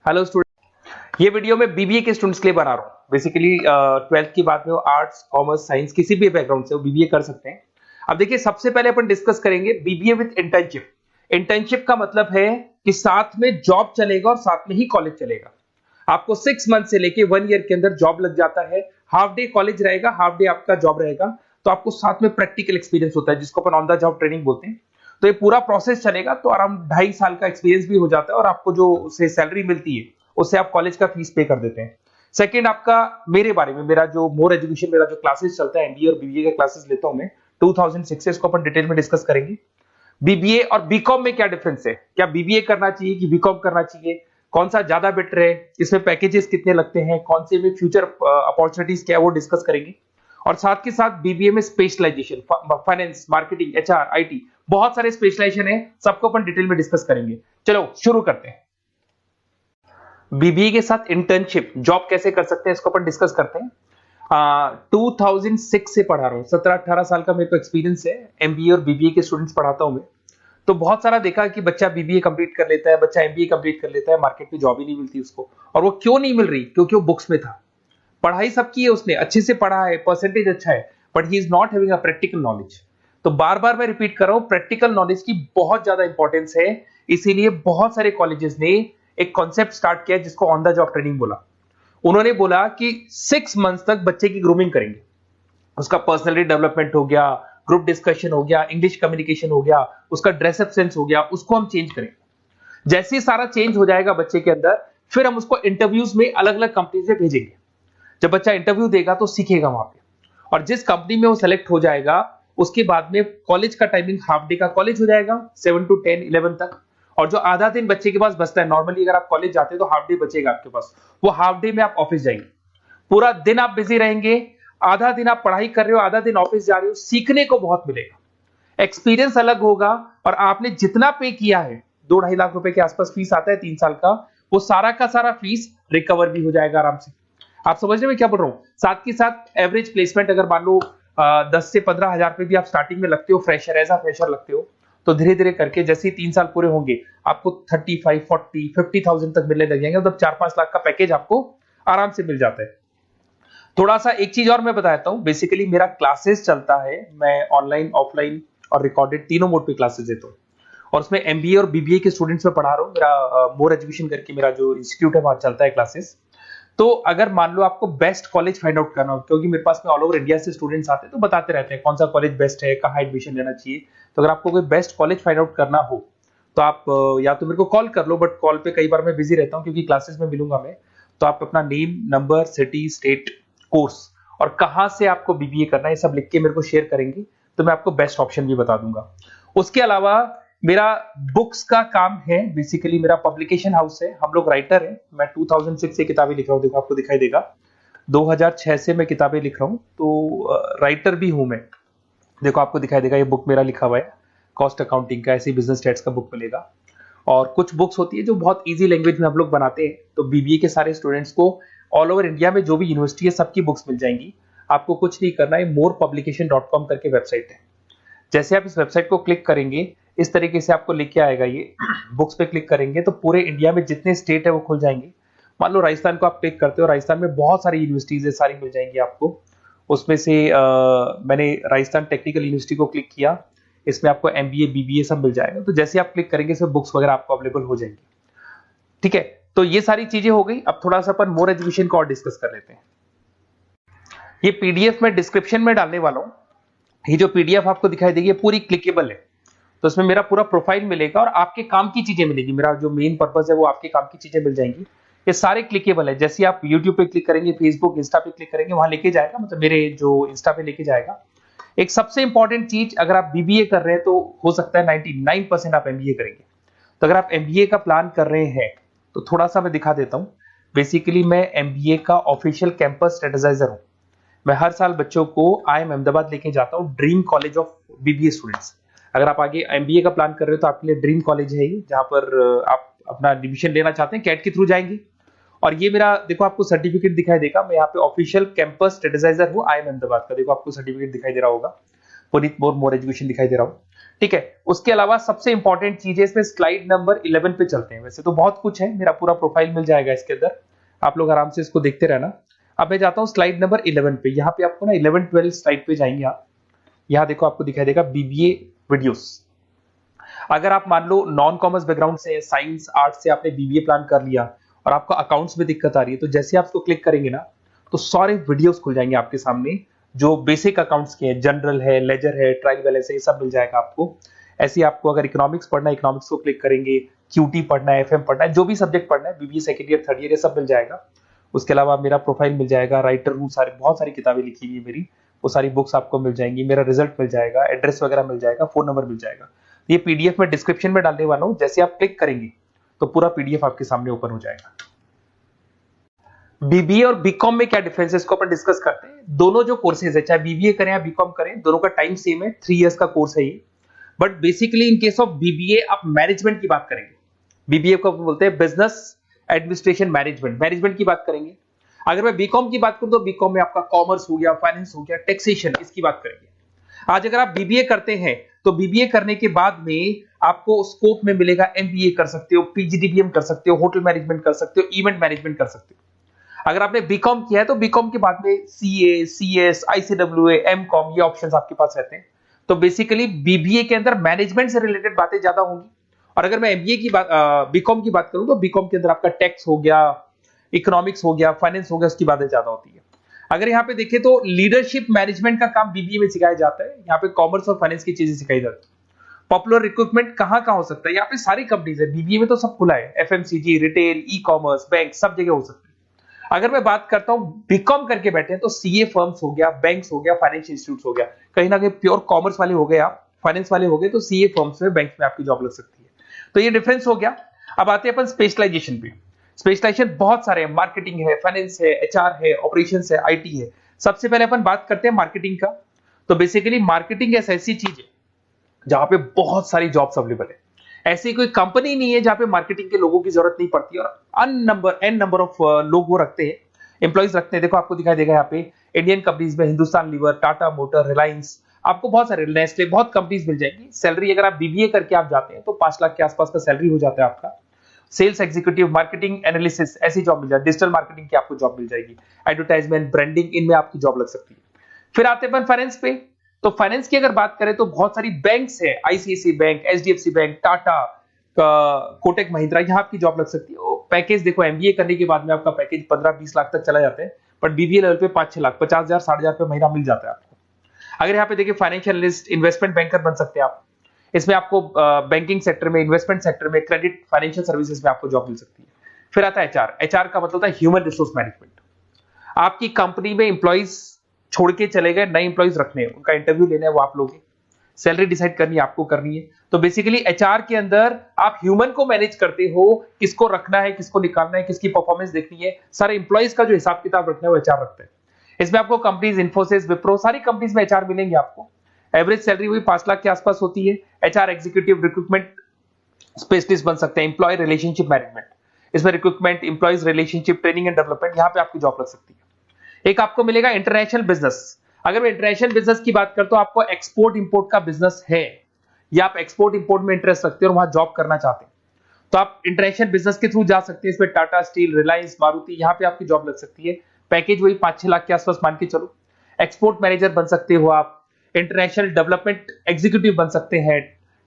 Hello student, ये video मैं BBA के स्टूडेंट्स के लिए बना रहा हूँ। बेसिकली 12th की बात में वो आर्ट्स, कॉमर्स, साइंस किसी भी बैकग्राउंड से वो बीबीए कर सकते हैं। अब देखिए, सबसे पहले अपन डिस्कस करेंगे बीबीए विद इंटर्नशिप। इंटर्नशिप का मतलब है कि साथ में जॉब चलेगा और साथ में ही कॉलेज चलेगा। आपको 6 मंथ से लेके 1 ईयर के अंदर जॉब लग जाता है। हाफ डे कॉलेज रहेगा, हाफ डे आपका जॉब रहेगा, तो आपको साथ में प्रैक्टिकल एक्सपीरियंस होता है जिसको अपन ऑन द जॉब ट्रेनिंग बोलते हैं। तो ये पूरा प्रोसेस चलेगा तो अराउंड 2.5 साल का एक्सपीरियंस भी हो जाता है और आपको जो से सैलरी मिलती है उससे आप कॉलेज का फीस पे कर देते हैं। सेकंड, आपका मेरे बारे में, मेरा जो मोर एजुकेशन, मेरा जो क्लासेस चलता है एमबीए और बीबीए के क्लासेस लेता हूं मैं 2006 से, इसको अपन डिटेल में डिस्कस करेंगे। बीबीए और बीकॉम में क्या डिफरेंस है, क्या बीबीए करना चाहिए कि बीकॉम करना चाहिए, कौन सा ज्यादा बेटर है, इसमें पैकेजेस कितने लगते हैं, कौन से में फ्यूचर अपॉर्चुनिटीज क्या है वो डिस्कस करेंगे। और साथ के साथ बीबीए में specialisation, finance, marketing, HR, IT, बहुत सारे स्पेशलाइजेशन है, सबको अपन डिटेल में डिस्कस करेंगे। चलो शुरू करते हैं। बीबीए के साथ इंटर्नशिप, जॉब कैसे कर सकते हैं इसको अपन डिस्कस करते हैं। 2006 से पढ़ा रहा हूँ, 17-18 साल का मेरे को एक्सपीरियंस है। एमबीए और बीबीए के स्टूडेंट्स पढ़ाता हूँ मैं। तो बहुत सारा देखा कि बच्चा बीबीए कंप्लीट कर लेता है, बच्चा एमबीए कंप्लीट कर लेता है, मार्केट में जॉब ही नहीं मिलती उसको। और वो क्यों नहीं मिल रही? क्योंकि वो बुक्स में था। पढ़ाई सबकी है, उसने अच्छे से पढ़ा है, परसेंटेज अच्छा है, but he is not having a practical knowledge. तो बार बार मैं रिपीट कर रहा हूं, प्रैक्टिकल नॉलेज की बहुत ज्यादा इंपॉर्टेंस है। इसीलिए बहुत सारे कॉलेजेस ने एक कॉन्सेप्ट स्टार्ट किया जिसको ऑन द जॉब ट्रेनिंग बोला। उन्होंने बोला कि 6 मंथ्स तक बच्चे की ग्रूमिंग करेंगे। उसका पर्सनैलिटी डेवलपमेंट हो गया, ग्रुप डिस्कशन हो गया, इंग्लिश कम्युनिकेशन हो गया, उसका ड्रेसअप सेंस हो गया, उसको हम चेंज करेंगे। जैसे ही सारा चेंज हो जाएगा बच्चे के अंदर, फिर हम उसको इंटरव्यूज में अलग अलग कंपनी से भेजेंगे। जब बच्चा इंटरव्यू देगा तो सीखेगा वहां पे, और जिस कंपनी में वो सेलेक्ट हो जाएगा उसके बाद में कॉलेज का टाइमिंग हाफ डे का कॉलेज हो जाएगा, 7 to 10, 11 तक। और जो आधा दिन बच्चे के पास बचता है, नॉर्मली अगर आप कॉलेज जाते हैं तो हाफ डे बचेगा आपके पास, वो हाफ डे में आप ऑफिस जाएंगे। पूरा दिन आप बिजी रहेंगे, आधा दिन आप पढ़ाई कर रहे हो, आधा दिन ऑफिस जा रहे हो, सीखने को बहुत मिलेगा, एक्सपीरियंस अलग होगा। और आपने जितना पे किया है, 2-2.5 लाख रुपए के आसपास फीस आता है 3 साल का, वो सारा का सारा फीस रिकवर भी हो जाएगा आराम से। आप समझ रहे हैं मैं क्या बोल रहा हूं? साथ के साथ एवरेज प्लेसमेंट अगर मान लो 10 से 15 हजार पे भी आप स्टार्टिंग में लगते हो, फ्रेशर, एज अ फ्रेशर लगते हो, तो धीरे धीरे करके जैसे ही 3 साल पूरे होंगे आपको 35, 40, 50,000 तक मिलने लग जाएंगे। मतलब 4-5 लाख का पैकेज आपको आराम से मिल जाता है। थोड़ा सा एक चीज और मैं बताता हूँ। बेसिकली मेरा क्लासेस चलता है, मैं ऑनलाइन, ऑफलाइन और रिकॉर्डेड तीनों मोड पे क्लासेस देता हूँ। और उसमें एमबीए और बीबीए के स्टूडेंट्स में पढ़ा रहा हूँ। मेरा मोर एजुकेशन करके मेरा जो इंस्टीट्यूट है वहां चलता है क्लासेस। तो अगर मान लो आपको बेस्ट कॉलेज फाइंड आउट करना हो, क्योंकि मेरे पास में ऑल ओवर इंडिया से स्टूडेंट्स आते हैं तो बताते रहते हैं कौन सा कॉलेज बेस्ट है, कहाँ एडमिशन लेना चाहिए। तो अगर आपको कोई बेस्ट कॉलेज फाइंड आउट करना हो तो आप या तो मेरे को कॉल कर लो, बट कॉल पे कई बार मैं बिजी रहता हूँ क्योंकि क्लासेस में मिलूंगा मैं। तो आप अपना name, number, city, state, course और कहाँ से आपको बीबीए करना है, ये सब लिख के मेरे को शेयर करेंगे तो मैं आपको बेस्ट ऑप्शन भी बता दूंगा। उसके अलावा मेरा बुक्स का काम है। बेसिकली मेरा पब्लिकेशन हाउस है, हम लोग राइटर हैं। मैं 2006 से किताबें लिख रहा हूँ, देखो आपको दिखाई देगा। 2006 से मैं किताबें लिख रहा हूँ, तो राइटर भी हूं मैं। देखो आपको दिखाई देगा, ये बुक मेरा लिखा हुआ है, कॉस्ट अकाउंटिंग का, ऐसे बिजनेस स्टैट्स का बुक मिलेगा। और कुछ बुक्स होती है जो बहुत इजी लैंग्वेज में हम लोग बनाते हैं, तो बीबीए के सारे स्टूडेंट्स को ऑल ओवर इंडिया में जो भी यूनिवर्सिटी है सबकी बुक्स मिल जाएंगी। आपको कुछ नहीं करना है, morepublication.com करके वेबसाइट है। जैसे आप इस वेबसाइट को क्लिक करेंगे, इस तरीके से आपको लेके आएगा। ये बुक्स पे क्लिक करेंगे तो पूरे इंडिया में जितने स्टेट है वो खुल जाएंगे। मान लो राजस्थान को आप क्लिक करते हो, राजस्थान में बहुत सारी यूनिवर्सिटीज है, सारी मिल जाएंगी आपको। उसमें से मैंने राजस्थान टेक्निकल यूनिवर्सिटी को क्लिक किया, इसमें आपको एमबीए, बीबीए सब मिल जाएगा। तो जैसे आप क्लिक करेंगे इसमें बुक्स वगैरह आपको अवेलेबल हो जाएंगी। ठीक है, तो ये सारी चीजें हो गई। अब थोड़ा सा अपन मोर एजुकेशन को और डिस्कस कर लेते हैं। ये पीडीएफ में डिस्क्रिप्शन में डालने वाला हूँ। ये जो पीडीएफ आपको दिखाई देगी पूरी क्लिकेबल है, तो इसमें मेरा पूरा प्रोफाइल मिलेगा और आपके काम की चीजें मिलेगी। मेरा जो मेन पर्पस है वो आपके काम की चीजें मिल जाएंगी। ये सारे क्लिकेबल है। जैसे आप YouTube पे क्लिक करेंगे, फेसबुक, इंस्टा पे क्लिक करेंगे, वहां लेके जाएगा, मतलब मेरे जो इंस्टा पे लेके जाएगा। एक सबसे इंपॉर्टेंट चीज, अगर आप बीबीए कर रहे हैं तो हो सकता है 99% आप एमबीए करेंगे। तो अगर आप एमबीए का प्लान कर रहे हैं तो थोड़ा सा मैं दिखा देता हूँ। बेसिकली मैं एमबीए का ऑफिशियल कैंपस स्ट्रेटेजाइजर हूँ। मैं हर साल बच्चों को IIM अहमदाबाद लेके जाता हूँ, dream college of BBA students. अगर आप आगे एमबीए का प्लान कर रहे हो तो आपके लिए ड्रीम कॉलेज है ये, जहां पर आप अपना एडमिशन लेना चाहते हैं, कैट के थ्रू जाएंगे। और ये मेरा, देखो आपको सर्टिफिकेट दिखाई देगा, मैं यहाँ पे ऑफिशियल कैंपस स्ट्रेटेजाइजर हूँ IIM अहमदाबाद का। देखो आपको सर्टिफिकेट दिखाई दे रहा होगा, पुनीत मोर एजुकेशन दिखाई दे रहा हूँ। ठीक है। उसके अलावा सबसे इंपॉर्टेंट चीज है इसमें, स्लाइड नंबर 11 पे चलते हैं। वैसे तो बहुत कुछ है, मेरा पूरा प्रोफाइल मिल जाएगा इसके अंदर, आप लोग आराम से इसको देखते रहना। अब मैं जाता हूँ स्लाइड नंबर 11 पे। यहाँ पे आपको ना 11-12 स्लाइड पे जाएंगे आप। यहाँ देखो आपको दिखाई देगा बीबीए वीडियोस। अगर आप मान लो नॉन कॉमर्स बैकग्राउंड से, साइंस आर्ट्स से आपने बीबीए प्लान कर लिया और आपको अकाउंट्स में दिक्कत आ रही है, तो जैसे आप इसको क्लिक करेंगे ना तो सारे वीडियोस खुल जाएंगे आपके सामने, जो बेसिक अकाउंट्स के हैं, जनरल है, लेजर है, ट्रायल बैलेंस है, ये सब मिल जाएगा आपको। ऐसे ही आपको अगर इकोनॉमिक्स पढ़ना है, इकोनॉमिक्स को क्लिक करेंगे, क्यूटी पढ़ना है, एफएम पढ़ना है, जो भी सब्जेक्ट पढ़ना है, BBA second year third year, ये सब मिल जाएगा। उसके अलावा मेरा प्रोफाइल मिल जाएगा, राइटर हूँ, सारी बहुत सारी किताबें लिखी हुई है मेरी, वो सारी बुक्स आपको मिल जाएंगी, मेरा रिजल्ट मिल जाएगा, एड्रेस वगैरह मिल जाएगा, फोन नंबर मिल जाएगा। ये पीडीएफ में डिस्क्रिप्शन में डालने वाला हूँ, जैसे आप क्लिक करेंगे तो पूरा पीडीएफ आपके सामने ओपन हो जाएगा। बीबीए और बीकॉम में क्या डिफरेंस है, इसको अपन डिस्कस करते हैं। दोनों जो कोर्सेज है, चाहे बीबीए करें या बीकॉम करें, दोनों का टाइम सेम है, 3 इयर्स का कोर्स है ये। But basically in case of BBA आप मैनेजमेंट की बात करेंगे। बीबीए को बोलते हैं बिजनेस एडमिनिस्ट्रेशन मैनेजमेंट, मैनेजमेंट की बात करेंगे। अगर मैं बीकॉम की बात करूं तो बीकॉम में आपका कॉमर्स हो गया, फाइनेंस हो गया, टैक्सेशन, इसकी बात करेंगे। आज अगर आप बीबीए करते हैं तो बीबीए करने के बाद में आपको स्कोप में मिलेगा एमबीए कर सकते हो, पीजीडीबीएम कर सकते हो, होटल मैनेजमेंट कर सकते हो, इवेंट मैनेजमेंट कर सकते हो। अगर आपने बीकॉम किया है तो बीकॉम के बाद में सीए, सीएस, आईसीडब्ल्यूए, एमकॉम, ये ऑप्शंस आपके पास रहते हैं। तो बेसिकली बीबीए के अंदर मैनेजमेंट से रिलेटेड बातें ज्यादा होंगी। और अगर मैं एमबीए की बात, बीकॉम की बात करूं तो बीकॉम के अंदर आपका टैक्स हो गया, इकोनॉमिक्स हो गया, फाइनेंस हो गया, उसकी बातें ज्यादा होती है। अगर यहाँ पे देखें तो लीडरशिप मैनेजमेंट का काम बीबीए में सिखाया जाता है। यहाँ पे कॉमर्स और फाइनेंस की चीजें सिखाई जाती है। पॉपुलर रिक्रूटमेंट कहाँ कहाँ हो सकता है, यहाँ पे सारी कंपनीज है, बीबीए में तो सब खुला है, FMCG, retail, e commerce, bank, सब जगह हो सकती है। अगर मैं बात करता हूं बीकॉम करके बैठे हैं तो सीए फर्म्स हो गया, बैंक्स हो गया, फाइनेंशियल इंस्टीट्यूट हो गया, कहीं ना कहीं प्योर कॉमर्स वाले हो गए आप, फाइनेंस वाले हो गए तो सीए फर्म्स में, बैंक्स में आपकी जॉब लग सकती है। तो ये डिफरेंस हो गया। अब आते हैं अपन स्पेशलाइजेशन पे। स्पेशलाइजेशन बहुत सारे हैं, मार्केटिंग है, फाइनेंस है, एचआर है, ऑपरेशंस है, आईटी है। सबसे पहले अपन बात करते हैं मार्केटिंग का। तो बेसिकली मार्केटिंग ऐसी चीज है जहां पे बहुत सारी जॉब्स अवेलेबल है। ऐसी कोई कंपनी नहीं है जहां पे मार्केटिंग के लोगों की जरूरत नहीं पड़ती, और एन नंबर ऑफ लोग वो रखते हैं, एम्प्लॉइज रखते हैं। देखो आपको दिखाई देगा यहाँ पे इंडियन कंपनीज में हिंदुस्तान लीवर, टाटा मोटर, रिलायंस, आपको बहुत सारे, नेस्ले, बहुत कंपनीज मिल जाएंगी। सैलरी अगर आप बीबीए करके आप जाते हैं तो 5 लाख के आसपास का सैलरी हो जाता है आपका। सेल्स एग्जीक्यूटिव, मार्केटिंग एनालिसिस, ऐसी जॉब मिल जाए, डिजिटल मार्केटिंग की आपको जॉब मिल जाएगी, एडवर्टाइजमेंट, ब्रांडिंग, इनमें आपकी जॉब लग सकती है। फिर आते हैं फाइनेंस पे। तो फाइनेंस की अगर बात करें तो बहुत सारी बैंक्स है, ICICI bank, HDFC bank, Tata, Kotak Mahindra, यहाँ आपकी जॉब लग सकती है। पैकेज देखो एमबीए करने के बाद में आपका पैकेज 15-20 लाख तक चला जाता है, बट बीबीए लेवल पे 5-6 लाख, 50,000, 60,000 रुपए महीना मिल जाता है आपको। अगर यहाँ पे देखिए फाइनेंशियल एनालिस्ट, इन्वेस्टमेंट बैंकर बन सकते हैं आप। इसमें आपको बैंकिंग सेक्टर में, इन्वेस्टमेंट सेक्टर में, क्रेडिट, फाइनेंशियल सर्विसेज में आपको जॉब मिल सकती है। फिर आता है एचआर। एचआर का मतलब होता है ह्यूमन रिसोर्स मैनेजमेंट। आपकी कंपनी में इंप्लॉइज छोड़ के चले गए, नए इंप्लॉइज रखने हैं, उनका इंटरव्यू लेना है, वो आप लोग, सैलरी डिसाइड करनी है, आपको करनी है। तो बेसिकली एचआर के अंदर आप ह्यूमन को मैनेज करते हो, किसको रखना है, किसको निकालना है, किसकी परफॉर्मेंस देखनी है, सारे इंप्लॉइज का जो हिसाब किताब रखना है वो एचआर रखते हैं। इसमें आपको कंपनीज, इन्फोसिस, विप्रो, सारी कंपनीज में एचआर मिलेंगे आपको। एवरेज सैलरी हुई 5 लाख के आसपास होती है। एचआर एग्जीक्यूटिव, रिक्रूटमेंट स्पेशलिस्ट बन सकते हैं, एम्प्लॉय रिलेशनशिप मैनेजमेंट, इसमें recruitment, employees relationship, training and development, यहाँ पे आपकी जॉब लग सकती है। एक आपको मिलेगा इंटरनेशनल बिजनेस। अगर मैं इंटरनेशनल बिजनेस की बात करता हूं, आपको एक्सपोर्ट इंपोर्ट का बिजनेस है या आप एक्सपोर्ट इंपोर्ट में इंटरेस्ट रखते हैं और वहां जॉब करना चाहते हैं, तो आप इंटरनेशनल बिजनेस के थ्रू जा सकते हैं। इसमें टाटा स्टील, रिलायंस, मारुति, यहाँ पे आपकी जॉब लग सकती है। पैकेज वही 5-6 लाख के आसपास मान के चलो। एक्सपोर्ट मैनेजर बन सकते हो आप, इंटरनेशनल डेवलपमेंट एग्जीक्यूटिव बन सकते हैं,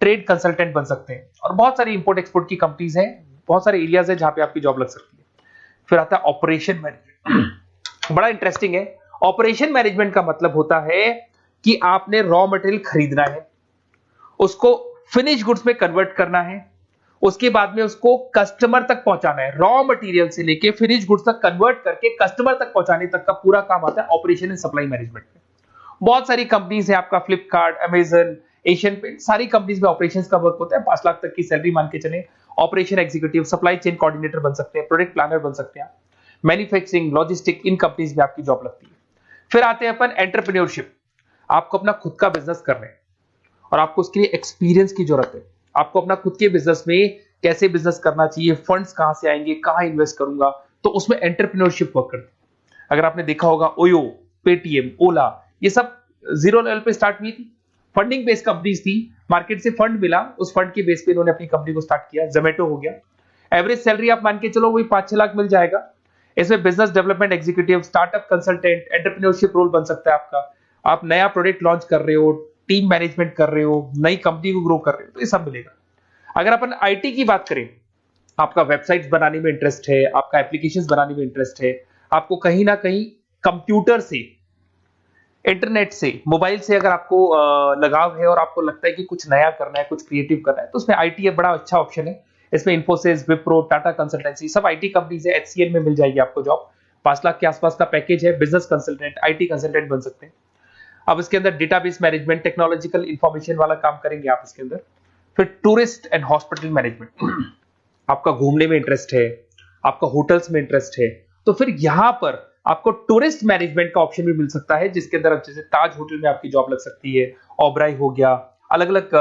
ट्रेड कंसल्टेंट बन सकते हैं, और बहुत सारी इंपोर्ट एक्सपोर्ट की कंपनीज हैं, बहुत सारे एरियाज है जहां पे आपकी जॉब लग सकती है। फिर आता है ऑपरेशन मैनेजमेंट। बड़ा इंटरेस्टिंग है। ऑपरेशन मैनेजमेंट का मतलब होता है कि आपने रॉ मटेरियल खरीदना है, उसको फिनिश गुड्स में कन्वर्ट करना है, उसके बाद में उसको कस्टमर तक पहुंचाना है। रॉ मटेरियल से लेके फिनिश गुड्स तक कन्वर्ट करके कस्टमर तक पहुंचाने तक का पूरा काम आता है ऑपरेशन एंड सप्लाई मैनेजमेंट में। बहुत सारी कंपनीज है, आपका फ्लिपकार्ट, अमेजन, एशियन पेंट, सारी कंपनीज में ऑपरेशंस का वर्क होता है। 5 लाख तक की सैलरी मान के चले। Operation executive, supply chain coordinator बन सकते हैं, प्रोडक्ट प्लानर बन सकते हैं, मैन्युफैक्चरिंग, लॉजिस्टिक, इन कंपनीज में आपकी जॉब लगती है। फिर आते हैं अपन एंटरप्रेन्योरशिप। आपको अपना खुद का बिजनेस करना है और आपको उसके लिए एक्सपीरियंस की जरूरत है। आपको अपना खुद के बिजनेस में कैसे बिजनेस करना चाहिए, फंड्स कहां से आएंगे, कहां इन्वेस्ट करूंगा, तो उसमें एंटरप्रेन्योरशिप वर्क करती है। अगर आपने देखा होगा ओयो, पेटीएम, ओला, ये सब जीरो लेवल पे स्टार्ट हुई थी। फंडिंग बेस्ड कंपनीज थी, मार्केट से फंड मिला, उस फंड के बेस पे इन्होंने अपनी कंपनी को स्टार्ट किया। जोमेटो हो गया, एवरेज सैलरी आप मान के चलो वही 5-6 लाख मिल जाएगा। इसमें business development executive, startup consultant, entrepreneurship role बन सकता है आपका। आप नया प्रोडक्ट लॉन्च कर रहे हो, टीम मैनेजमेंट कर रहे हो, नई कंपनी को ग्रो कर रहे हो, तो ये सब मिलेगा। अगर अपन आईटी की बात करें, आपका वेबसाइट्स बनाने में इंटरेस्ट है, आपका एप्लीकेशंस बनाने में इंटरेस्ट है, आपको कहीं ना कहीं कंप्यूटर से, इंटरनेट से, मोबाइल से अगर आपको लगाव है और आपको लगता है कि कुछ नया करना है, कुछ क्रिएटिव करना है, तो उसमें आईटी एक बड़ा अच्छा ऑप्शन है। इसमें इन्फोसिस, विप्रो, टाटा कंसल्टेंसी, सब आईटी कंपनीज है। एचसीएल में मिल जाएगी आपको जॉब, 5 लाख के आसपास का पैकेज है। बिजनेस कंसल्टेंट, आईटी कंसल्टेंट बन सकते हैं। अब इसके अंदर डेटाबेस मैनेजमेंट, टेक्नोलॉजिकल इंफॉर्मेशन वाला काम करेंगे आप इसके अंदर। फिर टूरिस्ट एंड हॉस्पिटल मैनेजमेंट, आपका घूमने में इंटरेस्ट है, आपका होटल्स में इंटरेस्ट है, तो फिर यहां पर आपको टूरिस्ट मैनेजमेंट का ऑप्शन भी मिल सकता है, जिसके अंदर जैसे ताज होटल में आपकी जॉब लग सकती है, ओबराय हो गया, अलग अलग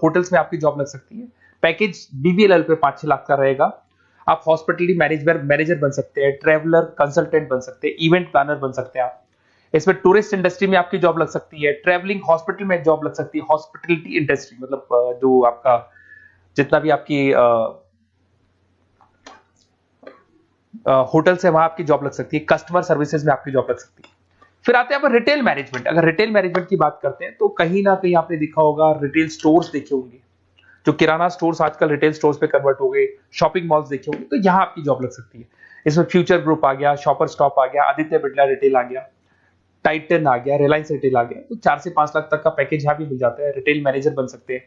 होटल्स में आपकी जॉब लग सकती है। पैकेज बीबीएलएल पे 5-6 लाख का रहेगा। आप हॉस्पिटलिटी मैनेजर बन सकते हैं, ट्रैवलर कंसल्टेंट बन सकते हैं, इवेंट प्लानर बन सकते हैं आप। इसमें टूरिस्ट इंडस्ट्री में आपकी जॉब लग सकती है, ट्रैवलिंग हॉस्पिटल में जॉब लग सकती है। हॉस्पिटलिटी इंडस्ट्री मतलब जो आपका जितना भी आपकी होटल से वहां आपकी जॉब लग सकती है। कस्टमर सर्विसेज में आपकी जॉब लग सकती है। फिर आते हैं आप रिटेल मैनेजमेंट। अगर रिटेल मैनेजमेंट की बात करते हैं तो कहीं ना कहीं आपने देखा होगा, रिटेल स्टोर्स देखे होंगे, जो किराना स्टोर्स आजकल रिटेल स्टोर्स पे कन्वर्ट हो गए, शॉपिंग मॉल्स देखे होंगे, तो यहां आपकी जॉब लग सकती है। इसमें फ्यूचर ग्रुप आ गया, शॉपर स्टॉप आ गया, आदित्य बिरला रिटेल आ गया, टाइटन आ गया, रिलायंस रिटेल आ गया, तो 4 से 5 लाख तक का पैकेज यहाँ भी मिल जाता है। रिटेल मैनेजर बन सकते हैं,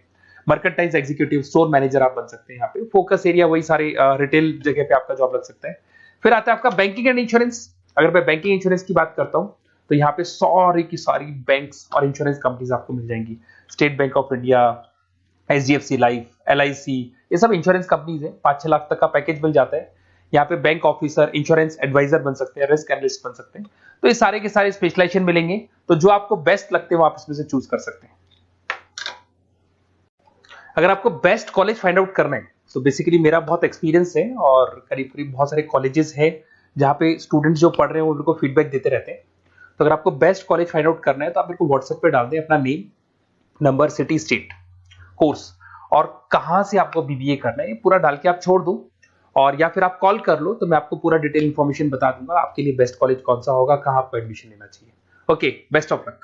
मर्केंटाइज एग्जीक्यूटिव, स्टोर मैनेजर आप बन सकते हैं। यहाँ पे फोकस एरिया वही सारे रिटेल जगह पे आपका जॉब लग सकता है। फिर आता है आपका बैंकिंग एंड इंश्योरेंस। अगर मैं बैंकिंग इंश्योरेंस की बात करता हूं तो यहाँ पे सारी की सारी बैंक्स और इंश्योरेंस कंपनीज आपको मिल जाएंगी। State bank of India, HDFC life, LIC, ये सब इंश्योरेंस कंपनीज है। 5-6 लाख तक का पैकेज मिल जाता है। यहाँ पे बैंक ऑफिसर, इंश्योरेंस एडवाइजर बन सकते हैं, रिस्क एनालिस्ट बन सकते हैं। तो ये सारे के सारे स्पेशलाइजेशन मिलेंगे। तो जो आपको बेस्ट लगते हैं वो आप इसमें से चूज कर सकते हैं। अगर आपको बेस्ट कॉलेज फाइंड आउट करना है तो बेसिकली मेरा बहुत एक्सपीरियंस है और करीब करीब बहुत सारे कॉलेजेस हैं जहाँ पे स्टूडेंट्स जो पढ़ रहे हैं उनको फीडबैक देते रहते हैं। तो अगर आपको बेस्ट कॉलेज फाइंड आउट करना है तो आप मेरे को व्हाट्सएप पे डाल दें अपना name, number, city, state, course और कहाँ से आपको बीबीए करना है, ये पूरा डाल के आप छोड़ दो। और या फिर आप कॉल कर लो तो मैं आपको पूरा डिटेल इन्फॉर्मेशन बता दूंगा आपके लिए बेस्ट कॉलेज कौन सा होगा, कहाँ आपको एडमिशन लेना चाहिए। Okay, best of luck.